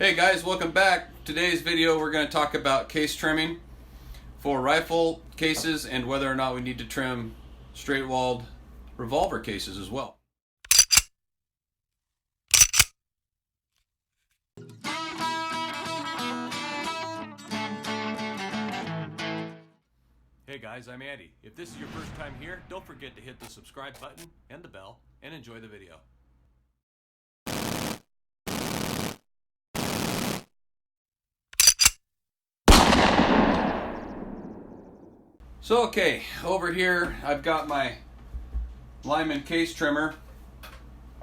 Hey guys, welcome back. Today's video we're going to talk about case trimming for rifle cases and whether or not we need to trim straight-walled revolver cases as well. Hey guys, I'm Andy. If this is your first time here, don't forget to hit the subscribe button and the bell and enjoy the video. So okay, over here I've got my Lyman case trimmer.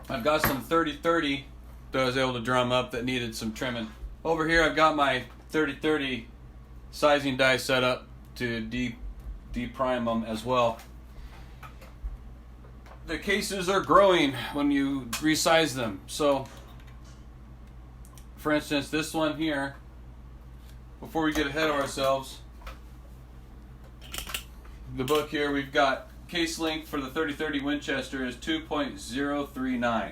I've got some 30-30 that I was able to drum up that needed some trimming. Over here I've got my 30-30 sizing die set up to deprime them as well. The cases are growing when you resize them. So for instance, this one here, before we get ahead of ourselves, the book here, we've got case length for the 30-30 Winchester is 2.039.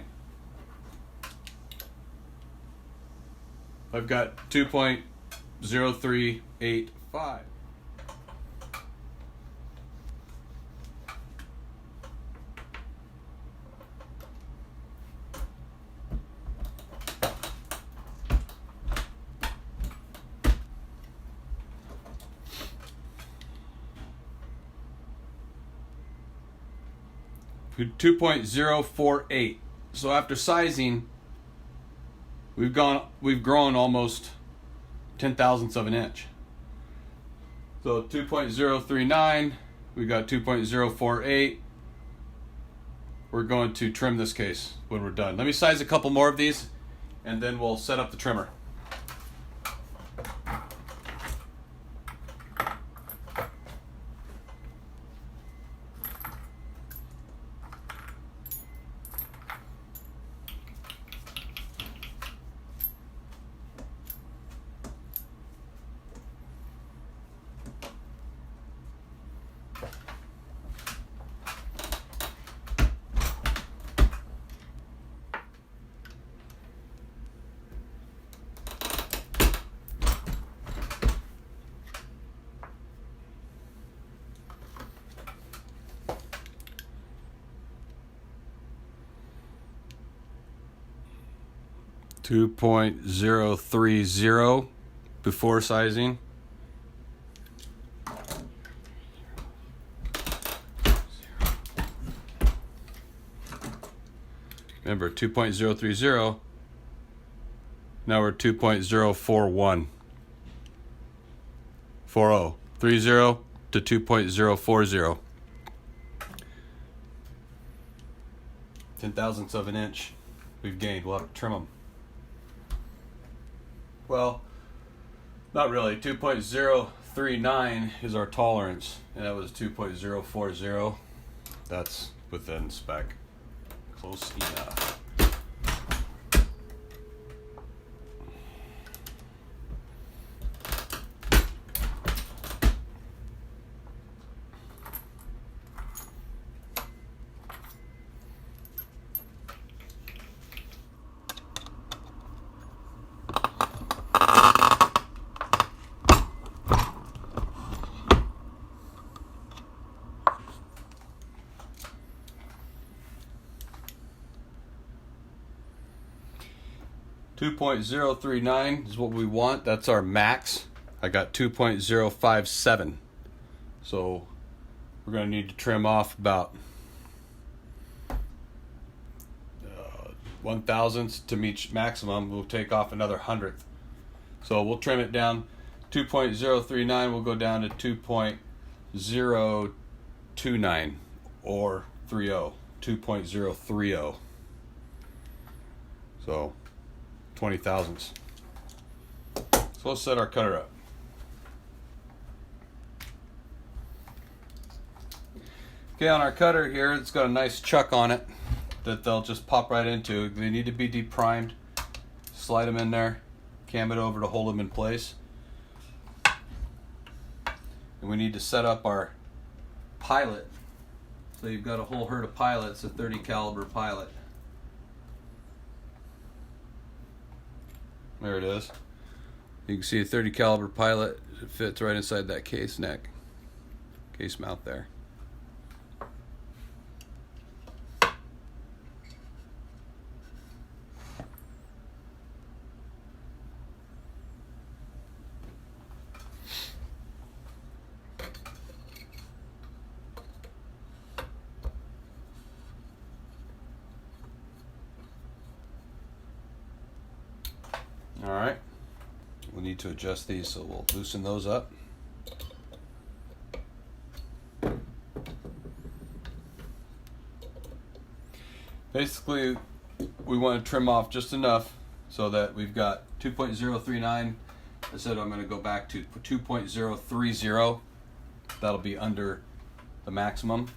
I've got 2.0385. To 2.048. So after sizing, we've grown almost 0.10 of an inch. So 2.039, we got 2.048. We're going to trim this case when we're done. Let me size a couple more of these and then we'll set up the trimmer. .030 before sizing. Remember, 2.030. Now we're 2.041. 40. 30 to 2.040. 0.10 of an inch we've gained. We'll have to trim them. Well, not really. 2.039 is our tolerance, and that was 2.040. That's within spec. Close enough. .039 is what we want. That's our max. I got 2.057. So we're going to need to trim off about 1/1000th to meet maximum. We'll take off another 100th. So we'll trim it down. 2.039 will go down to 2.029 or 30. 2.030. So 0.20. So let's set our cutter up. Okay, on our cutter here, it's got a nice chuck on it that they'll just pop right into. They need to be deprimed. Slide them in there, cam it over to hold them in place. And we need to set up our pilot. So you've got a whole herd of pilots, a 30 caliber pilot. There it is. You can see a 30 caliber pilot. It fits right inside that case mount there. All right, we'll need to adjust these, so we'll loosen those up. Basically, we want to trim off just enough so that we've got 2.039. I said I'm going to go back to 2.030. That'll be under the maximum.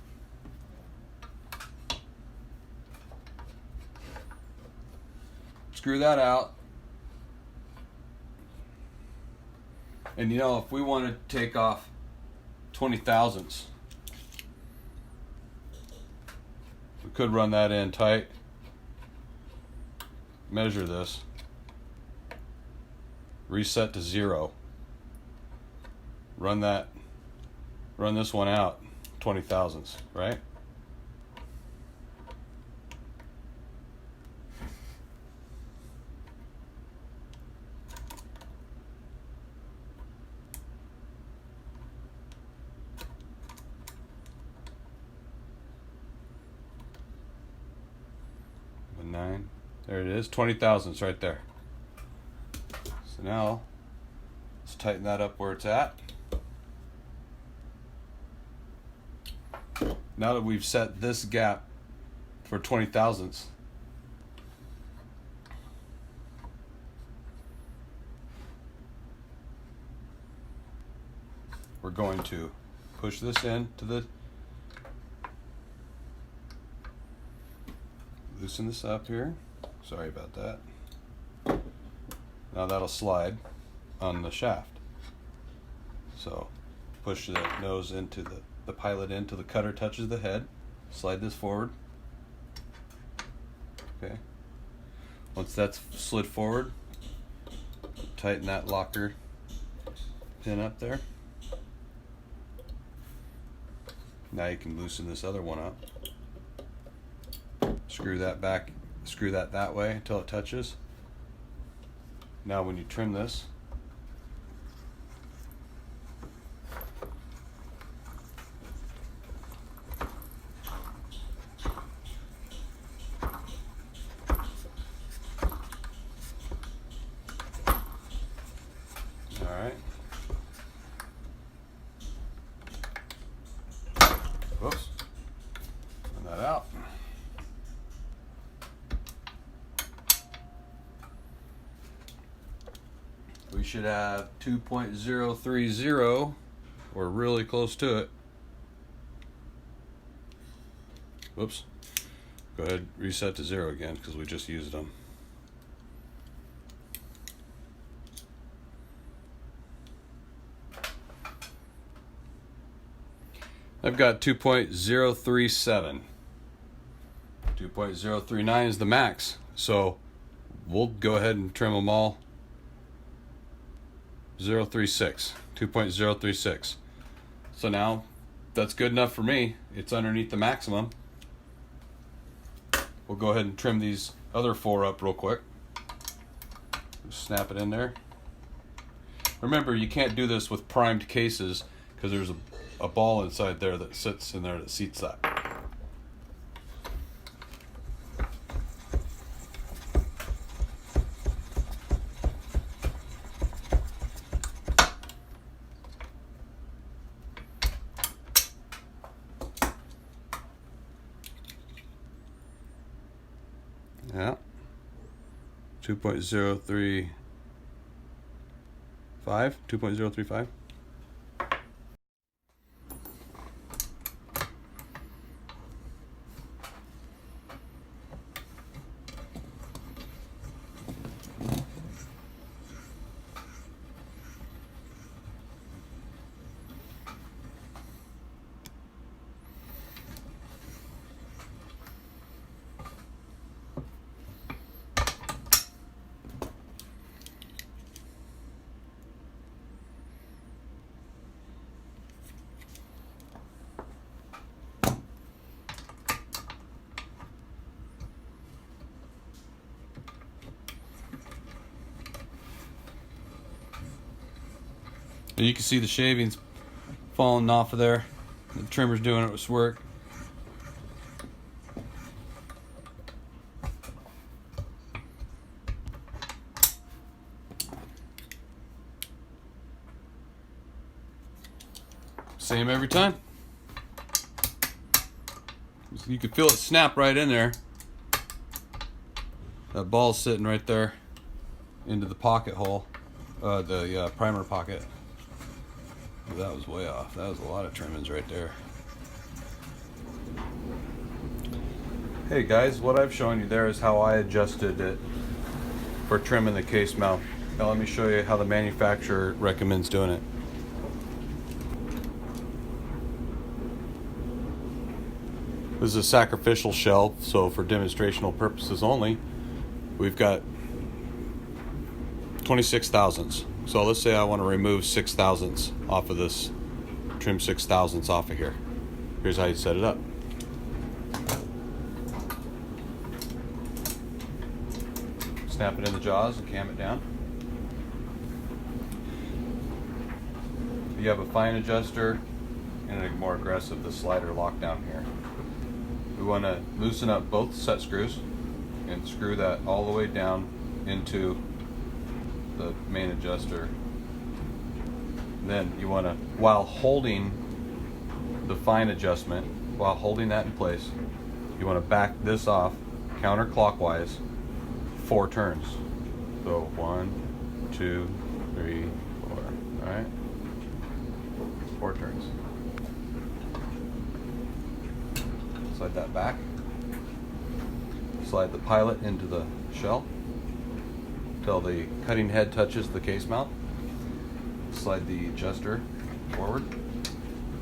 Screw that out. And you know, if we want to take off 20 thousandths, we could run that in tight, measure this, reset to 0, run this one out 20 thousandths, right? There it is, 20 thousandths right there. So now let's tighten that up where it's at. Now that we've set this gap for 20 thousandths, we're going to push this in to the, loosen this up here. Sorry about that. Now that'll slide on the shaft. So push the nose into the pilot into the cutter touches the head. Slide this forward. Okay. Once that's slid forward, tighten that locker pin up there. Now you can loosen this other one up. Screw that back. Screw that way until it touches. Now when you trim this, all right. Whoops. Run that out. We should have 2.030 or really close to it. Whoops. Go ahead, reset to 0 again because we just used them. I've got 2.037. 2.039 is the max. So we'll go ahead and trim them all 036, 2.036. So now that's good enough for me. It's underneath the maximum. We'll go ahead and trim these other 4 up real quick. Just snap it in there. Remember, you can't do this with primed cases because there's a ball inside there that sits in there that seats that. Yeah, 2.035, 2.035. So you can see the shavings falling off of there. The trimmer's doing its work. Same every time. You can feel it snap right in there. That ball's sitting right there into the pocket hole, the primer pocket. That was way off. That was a lot of trimmings right there. Hey guys, what I've shown you there is how I adjusted it for trimming the case mount. Now let me show you how the manufacturer recommends doing it. This is a sacrificial shell, so for demonstrational purposes only, we've got 26 thousandths. So let's say I want to remove 6 thousandths off of this, trim 6 thousandths off of here. Here's how you set it up. Snap it in the jaws and cam it down. You have a fine adjuster and a more aggressive, the slider lockdown here. We want to loosen up both set screws and screw that all the way down into the main adjuster. Then you want to, while holding the fine adjustment, while holding that in place, you want to back this off counterclockwise 4 turns. So 1, 2, 3, 4. All right, 4 turns. Slide that back. Slide the pilot into the shell until the cutting head touches the case mount. Slide the adjuster forward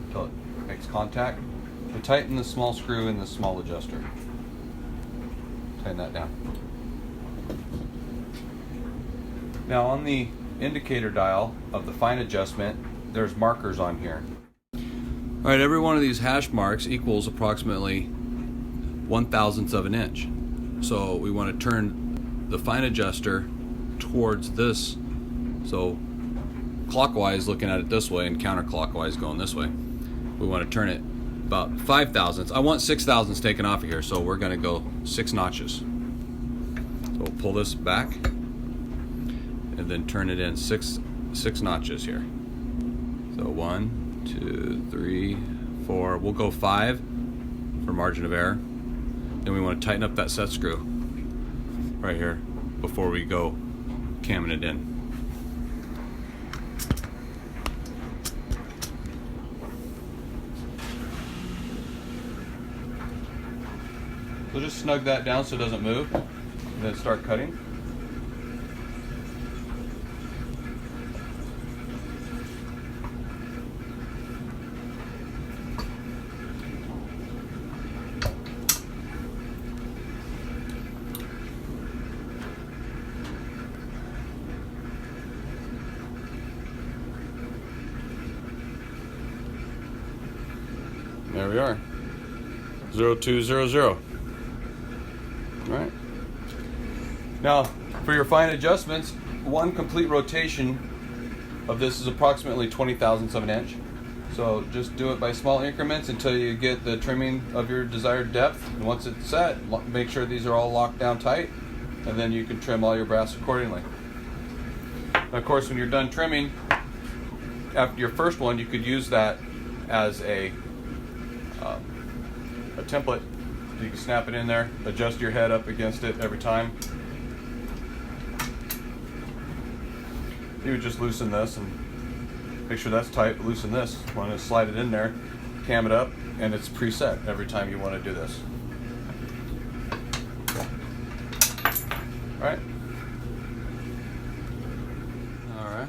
until it makes contact. And tighten the small screw in the small adjuster. Tighten that down. Now on the indicator dial of the fine adjustment, there's markers on here. All right, every one of these hash marks equals approximately 1/1000th of an inch. So we want to turn the fine adjuster towards this. So clockwise looking at it this way and counterclockwise going this way. We want to turn it about 5 thousandths. I want 6 thousandths taken off of here, so we're going to go 6 notches. So we'll pull this back and then turn it in six notches here. So 1, 2, 3, 4. We'll go 5 for margin of error. Then we want to tighten up that set screw right here before we go camming it in. So just snug that down so it doesn't move, and then start cutting. There we are, 0200. All right. Now, for your fine adjustments, one complete rotation of this is approximately 20 thousandths of an inch. So just do it by small increments until you get the trimming of your desired depth. And once it's set, make sure these are all locked down tight, and then you can trim all your brass accordingly. And of course, when you're done trimming, after your first one, you could use that as a template. You can snap it in there, adjust your head up against it every time. You would just loosen this and make sure that's tight, but loosen this. Want to slide it in there, cam it up, and it's preset every time you want to do this. All right. All right.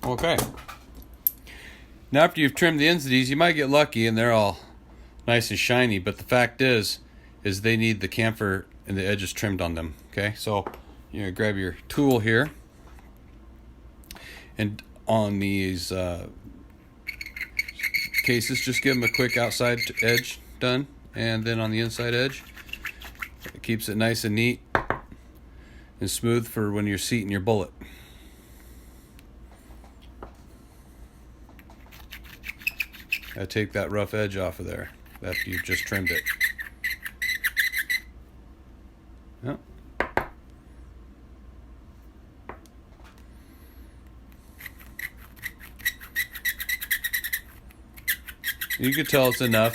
Okay. Now after you've trimmed the ends of these, you might get lucky and they're all nice and shiny, but the fact is they need the chamfer and the edges trimmed on them. Okay, so you're gonna grab your tool here, and on these cases, just give them a quick outside edge done, and then on the inside edge, it keeps it nice and neat and smooth for when you're seating your bullet. I take that rough edge off of there after you've just trimmed it. Yep. You can tell it's enough.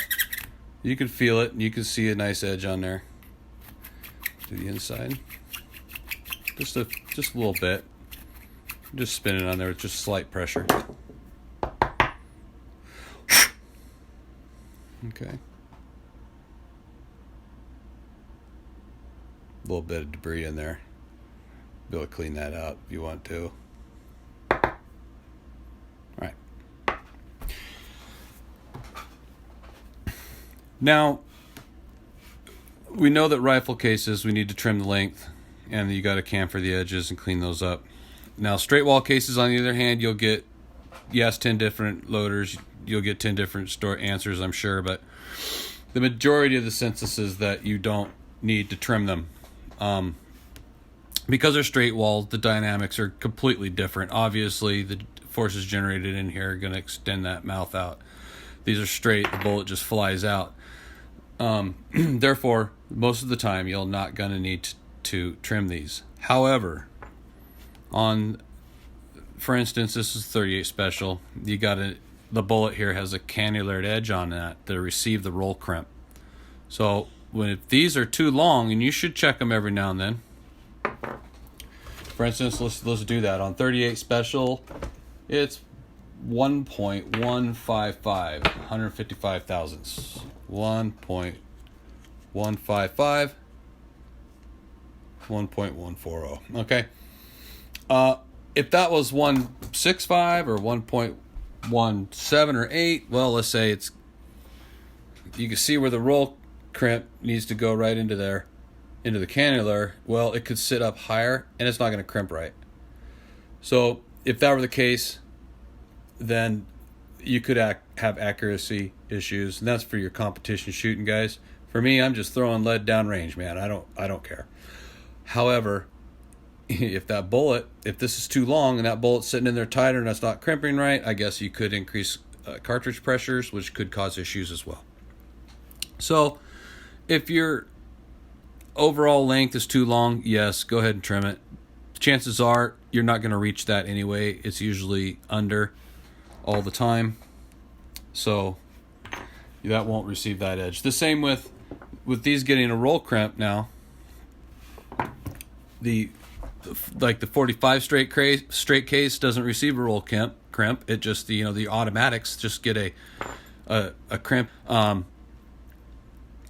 You can feel it, and you can see a nice edge on there to the inside. Just a little bit. Just spin it on there with just slight pressure. Okay. A little bit of debris in there. Be able to clean that out if you want to. All right. Now, we know that rifle cases, we need to trim the length, and you got to chamfer the edges and clean those up. Now, straight wall cases, on the other hand, you'll get, yes, 10 different loaders. You'll get 10 different answers, I'm sure, but the majority of the census is that you don't need to trim them. Because they're straight walls, the dynamics are completely different. Obviously, the forces generated in here are going to extend that mouth out. These are straight, the bullet just flies out. Therefore, most of the time, you're not going to need to trim these. However, for instance, this is 38 special. The bullet here has a cannulared edge on that to receive the roll crimp. So if these are too long, and you should check them every now and then. For instance, let's do that. On 38 special, it's 1.155, 155 thousandths. 1.155, 1.140. Okay. If that was 165 or 1.17 or 8, well, let's say you can see where the roll crimp needs to go right into there, into the cannular. Well, it could sit up higher, and it's not going to crimp right. So if that were the case, then you could have accuracy issues, and that's for your competition shooting guys. For me, I'm just throwing lead downrange, man. I don't care. However, if this is too long and that bullet's sitting in there tighter and that's not crimping right, I guess you could increase cartridge pressures, which could cause issues as well. So if your overall length is too long, yes, go ahead and trim it. Chances are you're not going to reach that anyway. It's usually under all the time, so that won't receive that edge. The same with these getting a roll crimp now. The 45 straight case doesn't receive a roll crimp. It just the automatics just get a crimp,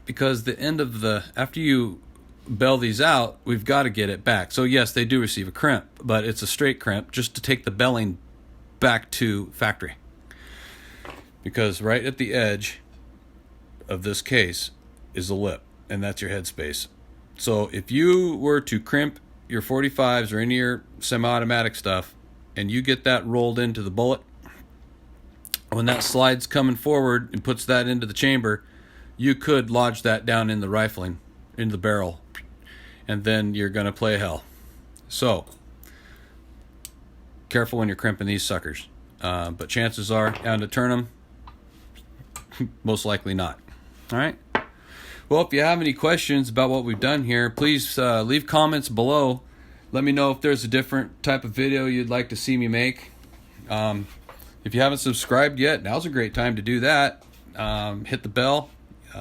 because the end of after you bell these out, we've got to get it back. So yes, they do receive a crimp, but it's a straight crimp just to take the belling back to factory, because right at the edge of this case is the lip, and that's your headspace. So if you were to crimp your 45s or any of your semi-automatic stuff, and you get that rolled into the bullet, when that slides coming forward and puts that into the chamber, you could lodge that down in the rifling, in the barrel, and then you're going to play hell. So careful when you're crimping these suckers. But chances are, to turn them, most likely not. All right. Well, if you have any questions about what we've done here, please leave comments below. Let me know if there's a different type of video you'd like to see me make. If you haven't subscribed yet, now's a great time to do that. Hit the bell.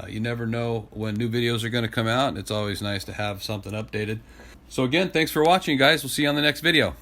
You never know when new videos are going to come out. It's always nice to have something updated. So again, thanks for watching, guys. We'll see you on the next video.